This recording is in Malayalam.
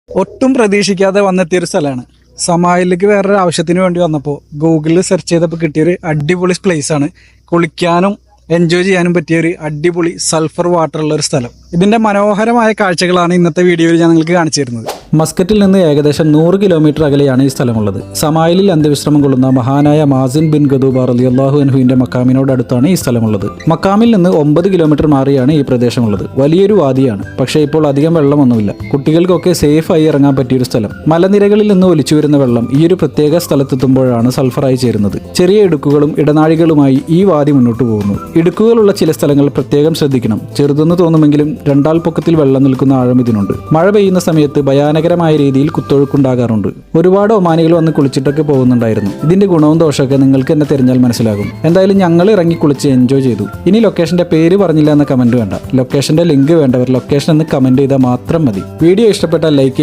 ഒട്ടും പ്രതീക്ഷിക്കാതെ വന്നെത്തിയൊരു സ്ഥലമാണ്. സമായിലേക്ക് വേറൊരു ആവശ്യത്തിന് വേണ്ടി വന്നപ്പോൾ ഗൂഗിളിൽ സെർച്ച് ചെയ്തപ്പോൾ കിട്ടിയൊരു അടിപൊളി പ്ലേസ് ആണ്. കുളിക്കാനും എൻജോയ് ചെയ്യാനും പറ്റിയ ഒരു അടിപൊളി സൾഫർ വാട്ടർ ഉള്ള ഒരു സ്ഥലം. ഇതിന്റെ മനോഹരമായ കാഴ്ചകളാണ് ഇന്നത്തെ വീഡിയോയിൽ ഞാൻ നിങ്ങൾക്ക് കാണിച്ചു തരുന്നത്. മസ്കറ്റിൽ നിന്ന് ഏകദേശം 100 കിലോമീറ്റർ അകലെയാണ് ഈ സ്ഥലമുള്ളത്. സമായിലിൽ അന്ത്യവിശ്രമം കൊള്ളുന്ന മഹാനായ മാസിൻ ബിൻ ഗദൂബ റളിയല്ലാഹു അൻഹുവിന്റെ മക്കാമിനോട് അടുത്താണ് ഈ സ്ഥലമുള്ളത്. മക്കാമിൽ നിന്ന് 9 കിലോമീറ്റർ മാറിയാണ് ഈ പ്രദേശമുള്ളത്. വലിയൊരു വാദിയാണ്, പക്ഷേ ഇപ്പോൾ അധികം വെള്ളമൊന്നുമില്ല. കുട്ടികൾക്കൊക്കെ സേഫായി ഇറങ്ങാൻ പറ്റിയൊരു സ്ഥലം. മലനിരകളിൽ നിന്ന് ഒലിച്ചു വരുന്ന വെള്ളം ഈ ഒരു പ്രത്യേക സ്ഥലത്തെത്തുമ്പോഴാണ് സൾഫറായി ചേരുന്നത്. ചെറിയ ഇടുക്കുകളും ഇടനാഴികളുമായി ഈ വാദി മുന്നോട്ട് പോകുന്നു. ഇടുക്കുകളുള്ള ചില സ്ഥലങ്ങൾ പ്രത്യേകം ശ്രദ്ധിക്കണം. ചെറുതെന്ന് തോന്നുമെങ്കിലും 2 ആൾ പൊക്കത്തിൽ വെള്ളം നിൽക്കുന്ന ആഴം ഇതിനുണ്ട്. മഴ പെയ്യുന്ന സമയത്ത് ഭയാനകരമായ രീതിയിൽ കുത്തൊഴുക്കുണ്ടാകാറുണ്ട്. ഒരുപാട് ഒമാനികൾ വന്ന് കുളിച്ചിട്ടൊക്കെ പോകുന്നുണ്ടായിരുന്നു. ഇതിന്റെ ഗുണവും ദോഷമൊക്കെ നിങ്ങൾക്ക് എന്നെ തിരഞ്ഞാൽ മനസ്സിലാകും. എന്തായാലും ഞങ്ങൾ ഇറങ്ങി കുളിച്ച് എൻജോയ് ചെയ്തു. ഇനി ലൊക്കേഷന്റെ പേര് പറഞ്ഞില്ല എന്ന കമന്റ് വേണ്ട. ലൊക്കേഷന്റെ ലിങ്ക് വേണ്ടവർ ലൊക്കേഷൻ എന്ന് കമന്റ് ചെയ്താൽ മാത്രം മതി. വീഡിയോ ഇഷ്ടപ്പെട്ടാൽ ലൈക്ക് ചെയ്യുക.